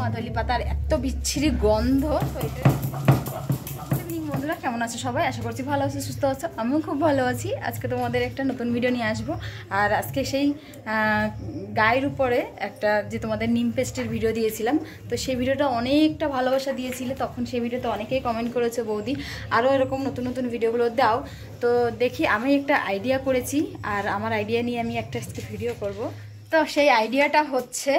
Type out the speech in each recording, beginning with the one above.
মাদলি পাতার এত বিচ্ছিরি গন্ধ। তো এটা বন্ধুরা কেমন আছে সবাই? আশা করছি ভালো আছে, সুস্থ আছো। আমিও খুব ভালো আছি। আজকে তোমাদের একটা নতুন ভিডিও নিয়ে আসবো। আর আজকে সেই গায়ের উপরে একটা যে তোমাদের নিম পেস্টের ভিডিও দিয়েছিলাম, তো সেই ভিডিওটা অনেকটা ভালোবাসা দিয়েছিলে। তখন সেই ভিডিওতে অনেকেই কমেন্ট করেছে, বৌদি আরও এরকম নতুন নতুন ভিডিওগুলো দাও। তো দেখি আমি একটা আইডিয়া করেছি, আর আমার আইডিয়া নিয়ে আমি একটা ভিডিও করব। তো সেই আইডিয়াটা হচ্ছে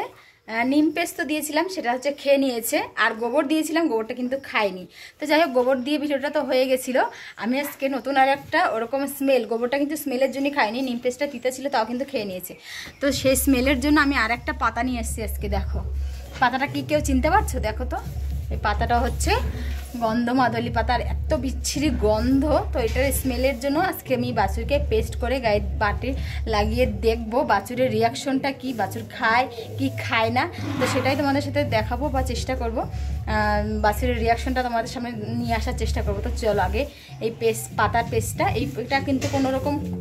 নিম পেস্ট তো দিয়েছিলাম, সেটা হচ্ছে খেয়ে নিয়েছে, আর গোবর দিয়েছিলাম, গোবরটা কিন্তু খায়নি। তো যাই হোক, গোবর দিয়ে ভিডিওটা তো হয়ে গেছিলো। আমি আজকে নতুন আর একটা ওরকম স্মেল, গোবরটা কিন্তু স্মেলের জন্যই খায়নি, নিম পেস্টটা তিতা ছিল তাও কিন্তু খেয়ে নিয়েছে। তো সেই স্মেলের জন্য আমি আর একটা পাতা নিয়ে এসেছি আজকে। দেখো পাতাটা কি কেউ চিনতে পারছো? দেখো তো, এই পাতাটা হচ্ছে গন্ধমাদলি পাতার এত বিচ্ছিরি গন্ধ। তো এটার স্মেলের জন্য আজকে আমি বাছুরকে পেস্ট করে গায়ে বাটে লাগিয়ে দেখবো বাছুরের রিয়াকশনটা কি, বাছুর খায় কি খায় না। তো সেটাই তোমাদের সাথে দেখাবো বা চেষ্টা করব, বাছুরের রিয়াকশনটা তোমাদের সামনে নিয়ে আসার চেষ্টা করবো। তো চলো আগে এই পাতার পেস্টটা, এইটা কিন্তু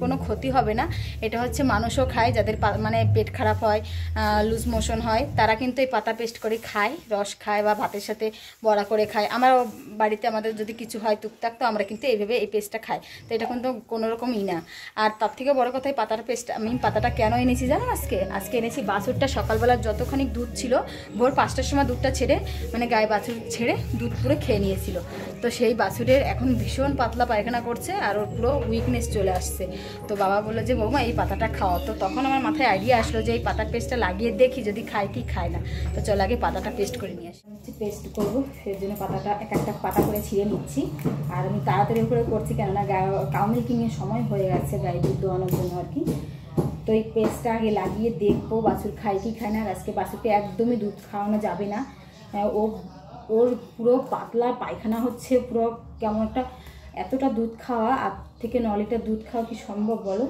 কোনো ক্ষতি হবে না। এটা হচ্ছে মানুষও খায়, যাদের মানে পেট খারাপ হয়, লুজ মোশন হয়, তারা কিন্তু এই পাতা পেস্ট করে খায়, রস খায় বা ভাতের সাথে বড়া করে খায়। আমরা বাড়িতে আমাদের যদি কিছু হয় টুকটাক, তো আমরা কিন্তু এইভাবে এই পেস্টটা খাই। তো এটা কিন্তু কোনো রকমই না। আর তার থেকে বড় কথা, এই পাতার পেস্ট আমি পাতাটা কেন এনেছি জানো? আজকে এনেছি বাছুরটা সকালবেলা যতখানি দুধ ছিল, ভোর 5টার সময় দুধটা ছেড়ে, মানে গায়ে বাছুর ছেড়ে দুধ পুরো খেয়ে নিয়েছিল। তো সেই বাছুরের এখন ভীষণ পাতলা পায়খানা করছে, আর ওর পুরো উইকনেস চলে আসছে। তো বাবা বললো যে বৌমা এই পাতাটা খাওয়া। তো তখন আমার মাথায় আইডিয়া আসলো যে এই পাতার পেস্টটা লাগিয়ে দেখি যদি খায় কি খায় না। তো চল আগে পাতাটা পেস্ট করে নিয়ে আসি। পেস্ট করবো, সেই জন্য পাতাটা এক একটা পাতা করে ছিঁড়ে নিচ্ছি। আর আমি তাড়াতাড়ি করে করছি, কেননা কাউ মিল্কিংয়ের সময় হয়ে গেছে গায়ে দুধ দোয়ানোর জন্য আর কি। তো এই পেস্টটা আগে লাগিয়ে দেখবো বাছুর খায় কি খায় না। আর আজকে বাছুরকে একদমই দুধ খাওয়ানো যাবে না। ওর পুরো পাতলা পায়খানা হচ্ছে, পুরো কেমন একটা, এতটা দুধ খাওয়া, 8 থেকে 9 লিটার দুধ খাওয়া কি সম্ভব বলো?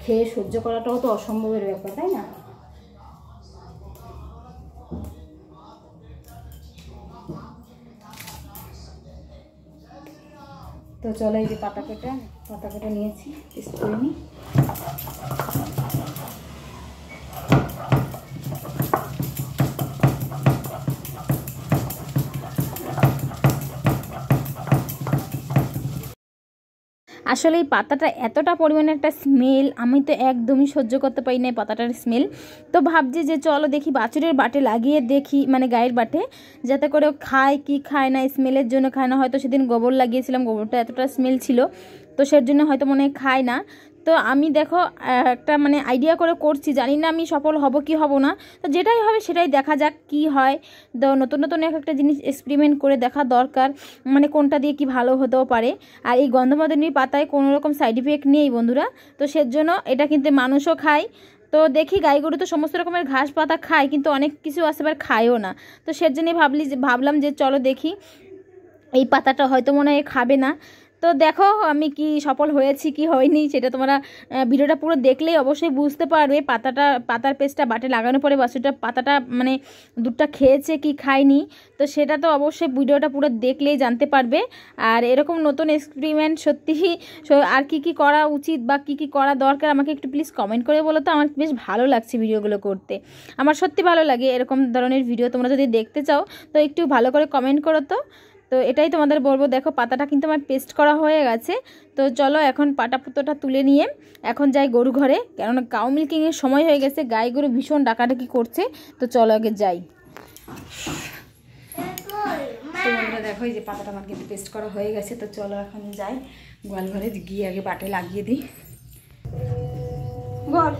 খেয়ে সহ্য করাটাও তো অসম্ভবের ব্যাপার, তাই না? তো চলো এই যে পাতা কেটে নিয়েছি, পেস্ট করে নিই। আসলে এই পাতাটা এতটা পরিমাণে একটা স্মেল, আমি তো একদমই সহ্য করতে পারি না এই পাতাটার স্মেল। তো ভাবছি যে চলো দেখি বাছুরের বাটে লাগিয়ে দেখি, মানে গায়ের বাটে, যাতে করে খায় কি খায় না। স্মেলের জন্য খায় না, হয়তো সেদিন গোবর লাগিয়েছিলাম, গোবরটা এতটা স্মেল ছিল, তো সের জন্য হয়তো মনে হয় খায় না। তো আমি দেখো একটা মানে আইডিয়া করে করছি, জানি না আমি সফল হব কি হব না। তো যেটাই হবে সেটাই দেখা যাক কি হয়। তো নতুন নতুন একটা জিনিস এক্সপেরিমেন্ট করে দেখা দরকার, মানে কোনটা দিয়ে কি ভালো হতেও পারে। আর এই গন্ধমাদনী পাতায় কোনো রকম সাইড ইফেক্ট নেই বন্ধুরা, তো সেজন্য এটা কিন্তু মানুষও খায়। তো দেখি, গাই গরু তো সমস্ত রকমের ঘাস পাতা খায়, কিন্তু অনেক কিছু আছে আবার খায়ও না। তো সেজন্যই ভাবলাম যে চলো দেখি, এই পাতাটা হয়তো মনে হয় খাবে না। তো দেখো আমি কি সফল হয়েছি কি হয়নি, সেটা তোমরা ভিডিওটা পুরো দেখলেই অবশ্যই বুঝতে পারবে। পাতার পেস্টটা বাটে লাগানোর পরে বাছুরটা পাতাটা মানে দুধটা খেয়েছে কি খায়নি, তো সেটা তো অবশ্যই ভিডিওটা পুরো দেখলেই জানতে পারবে। আর এরকম নতুন এক্সপেরিমেন্ট সত্যি আর কি করা উচিত বা কি করা দরকার, আমাকে একটু প্লিজ কমেন্ট করে বলো তো। আমার বেশ ভালো লাগছে ভিডিওগুলো করতে, আমার সত্যি ভালো লাগে এরকম ধরনের ভিডিও। তোমরা যদি দেখতে চাও তো একটু ভালো করে কমেন্ট করো। তো এটাই তোমাদের বলবো। দেখো পাতাটা কিন্তু আমার পেস্ট করা হয়ে গেছে। তো চলো এখন পাতাটা তুলে নিয়ে এখন যাই গরু ঘরে, কেননা কাউ মিল্কিংয়ের সময় হয়ে গেছে, গাই গরু ভীষণ ডাকাডাকি করছে। তো চলো আগে যাই। তো বন্ধুরা দেখো এই যে পাতাটা আমার কিন্তু পেস্ট করা হয়ে গেছে। তো চলো এখন যাই গোয়াল ঘরে, গিয়ে আগে বাটে লাগিয়ে দিই। গোয়াল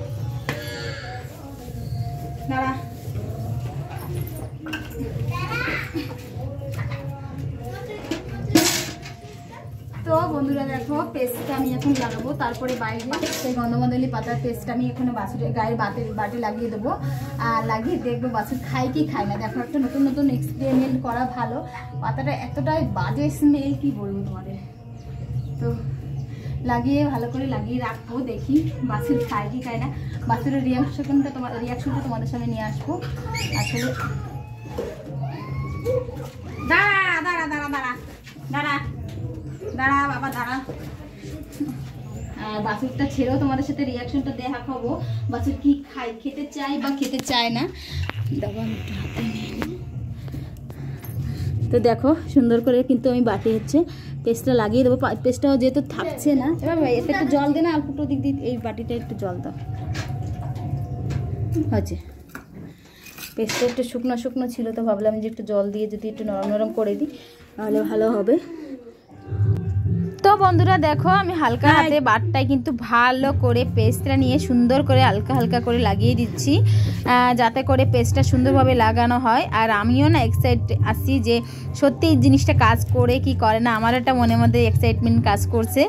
দাঁড়া, তো বন্ধুরা দেখো পেস্টটা আমি এখন লাগাবো, তারপরে বাইরে সেই গন্ধমাদলি পাতার পেস্টটা আমি এখানে বাছুরের গায়ের বাটে লাগিয়ে দেবো। আর লাগিয়ে দেখবো বাছুর খায় কি খায় না। দেখো একটা নতুন নতুন এক্সপেরিমেন্ট করা ভালো। পাতাটা এতটাই বাজে স্মেল কি বলবো তোমাদের। তো লাগিয়ে ভালো করে লাগিয়ে রাখবো, দেখি বাছুর খায় কি খায় না। বাছুরের রিয়াকশনটা তোমাদের সামনে নিয়ে আসবো। আসলে দাঁড়া দাঁড়া দাঁড়া দাঁড়া দাঁড়া দাঁড়া বাবা দাঁড়া। বাছুরটা ছেড়েও তোমাদের সাথে রিয়াকশনটা দেখাবো, বাছুর কি খায়, খেতে চায় বা খেতে চায় না। দাবা আমি একটু হাতে নিয়ে নিই। তো দেখো সুন্দর করে কিন্তু আমি বাটি হচ্ছে পেস্টটা লাগিয়ে দেবো। পেস্টটাও যেহেতু থাকছে না, এবার এতে একটু জল দে না, অল্প একটু দিক দিয়ে এই বাটিটা একটু জল দাও। হচ্ছে পেস্টটা একটু শুকনো শুকনো ছিল, তো ভাবলাম যে একটু জল দিয়ে যদি একটু নরম নরম করে দিই তাহলে ভালো হবে। তো বন্ধুরা দেখো আমি হালকা হাতে বাটটায় কিন্তু ভালো করে পেস্টটা নিয়ে সুন্দর করে হালকা হালকা করে লাগিয়ে দিচ্ছি, যাতে করে পেস্টটা সুন্দরভাবে লাগানো হয়। আর আমিও না এক্সাইট আসছি যে সত্যি এই জিনিসটা কাজ করে কি করে না, আমার একটা মনের মধ্যে এক্সাইটমেন্ট কাজ করছে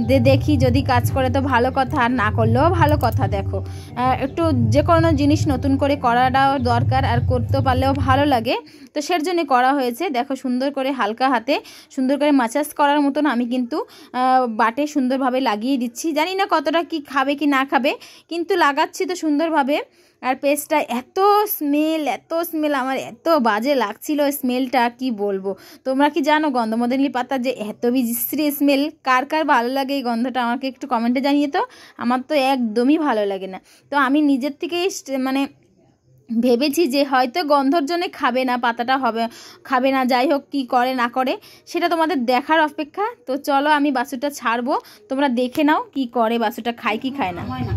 যে দেখি যদি কাজ করে তো ভালো কথা, আর না করলেও ভালো কথা। দেখো একটু যে কোনো জিনিস নতুন করে করাটাও দরকার, আর করতে পারলেও ভালো লাগে, তো সের জন্য করা হয়েছে। দেখো সুন্দর করে হালকা হাতে সুন্দর করে মাসাজ করার মতন আমি কিন্তু বাটে সুন্দরভাবে লাগিয়ে দিচ্ছি। জানি না কতটা কি খাবে কি না খাবে, কিন্তু লাগাচ্ছি তো সুন্দরভাবে। আর পেস্টটা এত স্মেল আমার এত বাজে লাগছিল, স্মেলটা কি বলবো। তোমরা কি জানো গন্ধমদানি পাতা যে এত বিশ্রী স্মেল, কার কার ভালো লাগে এই গন্ধটা আমাকে একটু কমেন্টে জানিয়ে তো। আমার তো একদমই ভালো লাগে না। তো আমি নিজের থেকেই মানে ভেবেছি যে হয়তো গন্ধর জন্য খাবে না, পাতাটা খাবে না, যাই হোক কী করে না করে সেটা তোমাদের দেখার অপেক্ষা। তো চলো আমি বাছুরটা ছাড়বো, তোমরা দেখে নাও কি করে, বাছুরটা খায় কি খায় না। হয় না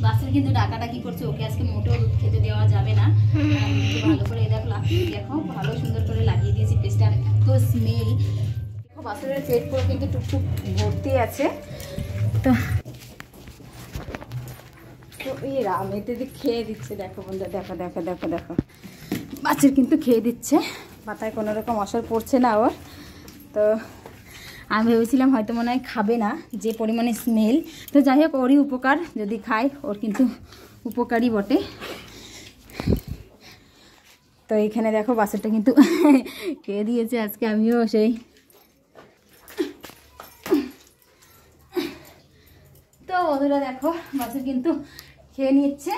বাছুর কিন্তু ডাকাডাকি করছে, ওকে আজকে মোটেও দুধ খেতে দেওয়া যাবে না। ভালো করে দেখো ভালো সুন্দর করে লাগিয়ে দিয়েছি পেস্টটা, এত স্মেল। বাছুরের পেট করে কিন্তু টুকটুক ভর্তি আছে। তো এই রাম এতে খেয়ে দিচ্ছে, দেখো বন্ধু, দেখো দেখো দেখো দেখো বাছুর কিন্তু খেয়ে দিচ্ছে, পাতায় কোনো রকম অসর পড়ছে না ওর। তো আমি ভেবেছিলাম হয়তো মনে হয় খাবে না, যে পরিমাণে স্মেল। তো যাই হোক ওরই উপকার, যদি খায় ওর কিন্তু উপকারই বটে। তো এইখানে দেখো বাছুরটা কিন্তু খেয়ে দিয়েছে। আজকে আমিও সেই তো বন্ধুরা দেখো বাছুর কিন্তু খেয়ে নিচ্ছে,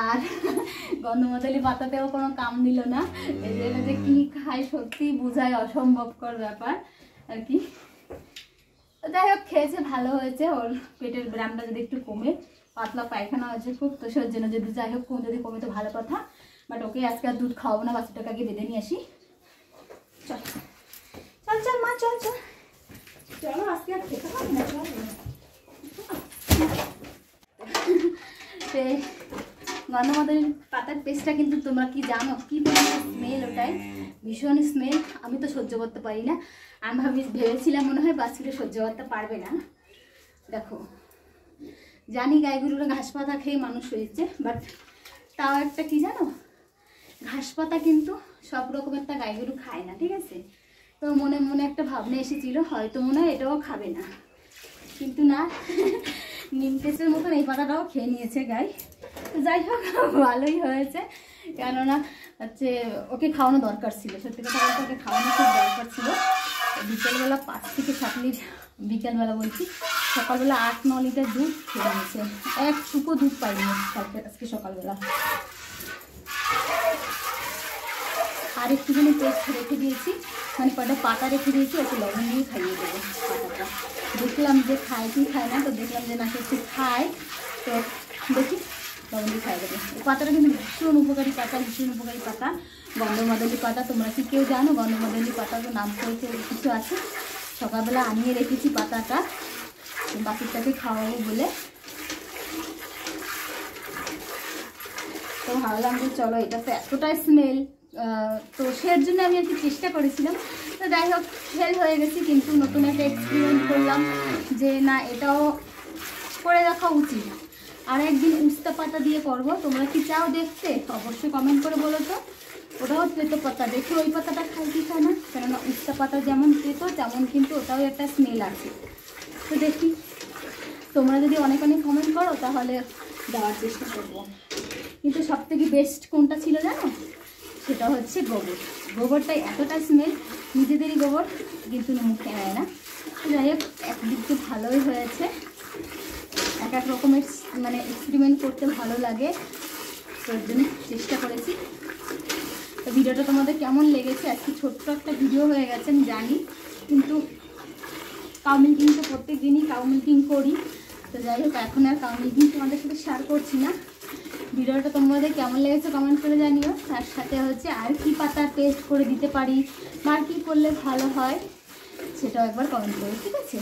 আর গন্ধমদানি পাতাতেও কোনো কাম দিল না। এটা যে কি খায় সত্যি বোঝায় অসম্ভবকর ব্যাপার আর কি। যাই হোক খেয়েছে, ভালো হয়েছে। ওর পেটের ব্যায়ামটা যদি একটু কমে, পাতলা পায়খানা হয়েছে খুব, তো সের জন্য যদি যাই হোক যদি কমে তো ভালো কথা। বাট ওকে আজকে আর দুধ খাওয়াবো না, বাচ্চাটাকে আগে বেঁধে নিয়ে আসি। চল চল চল মা, চল চল চলো, আজকে আর খেতে পারবো না, চল। গন্ধমদানি পাতার পেস্টটা কিন্তু তোমরা কি জানো কি পরিমাণ স্মেল, ওটাই ভীষণ স্মেল। আমি তো সহ্য করতে পারি না। আমি ভেবেছিলাম মনে হয় বাছুরে সহ্য করতে পারবে না। দেখো জানি গাইগুলোরা ঘাস পাতা খেয়ে মানুষ হয়েছে, বাট তাও একটা কি জানো, ঘাস পাতা কিন্তু সব রকমেরটা গাইগুলো খায় না, ঠিক আছে। তো মনে মনে একটা ভাবনা এসেছিল হয়তো মনে হয় এটাও খাবে না, কিন্তু না, নিম পেস্টের মতন এই পাতাটাও খেয়ে নিয়েছে গাই। তো যাই হোক ভালোই হয়েছে, কেননা হচ্ছে ওকে খাওয়ানো দরকার ছিল, সত্যি কথা বলতে ওকে খাওয়ানো খুব দরকার ছিল। বিকেলবেলা 5 থেকে 7 লিটার, বিকেলবেলা বলছি সকালবেলা 8-9 লিটার দুধ খেয়ে নিয়েছে, এক টুকু দুধ পাইনি আজকে সকালবেলা। আর একটুখানি পেস্ট রেখে দিয়েছি, মানে কয়টা পাতা রেখে দিয়েছি, ওকে লবণ দিয়ে খাইয়ে দেবো পাতাটা। দেখলাম যে খায় কি খায় না, তো দেখলাম যে নাকি একটু খায়, তো দেখি লবণ দিয়ে খাইয়ে দেবো। এই পাতাটা কিন্তু ভীষণ উপকারী পাতা, ভীষণ উপকারী পাতা গন্ধমদানি পাতা। তোমরা কি কেউ জানো গন্ধমদানি পাতা তো নাম করেছে কিছু আছে? সকালবেলা আনিয়ে রেখেছি পাতাটা বাচ্চাটাকে খাওয়াবো বলে। তো ভাবলাম যে চলো, এটা তো এতটা স্মেল, তো সের জন্য আমি আর কি চেষ্টা করেছিলাম। তো যাই হোক ফেল হয়ে গেছি, কিন্তু নতুন একটা এক্সপেরিমেন্ট করলাম যে না, এটাও করে রাখা উচিত। আর একদিন উস্তা পাতা দিয়ে করবো, তোমরা কি চাও দেখতে? অবশ্যই কমেন্ট করে বলো তো। ওটাও তেতো পাতা, দেখি ওই পাতাটা খাই কি খায় না, কেননা উস্তা পাতা যেমন তেতো তেমন কিন্তু ওটাও একটা স্মেল আছে। তো দেখি তোমরা যদি অনেক অনেক কমেন্ট করো তাহলে দেওয়ার চেষ্টা করবো। কিন্তু সবথেকে বেস্ট কোনটা ছিল জানো? সেটা হচ্ছে গোবর। গোবরটাই এতটা স্মেল, নিজেদেরই গোবর কিন্তু মুখে নেয় না। যাই হোক একদিক তো ভালোই হয়েছে, এক এক রকমের মানে এক্সপেরিমেন্ট করতে ভালো লাগে, তোর জন্য চেষ্টা করেছি। তো ভিডিওটা তোমাদের কেমন লেগেছে? আজকে ছোট্ট একটা ভিডিও হয়ে গেছে আমি জানি, কিন্তু কাউ মিল্কিং তো প্রত্যেক দিনই কাউ মিল্কিং করি, তো তো যাই হোক, এখন আর কাউন্টিং তোমাদের সাথে শেয়ার করছি না। ভিডিওটা তোমাদের কেমন লেগেছে কমেন্ট করে জানিও। তার সাথে হচ্ছে আর কি পাতা টেস্ট করে দিতে পারি বা কী করলে ভালো হয় সেটাও একবার কমেন্ট করো, ঠিক আছে?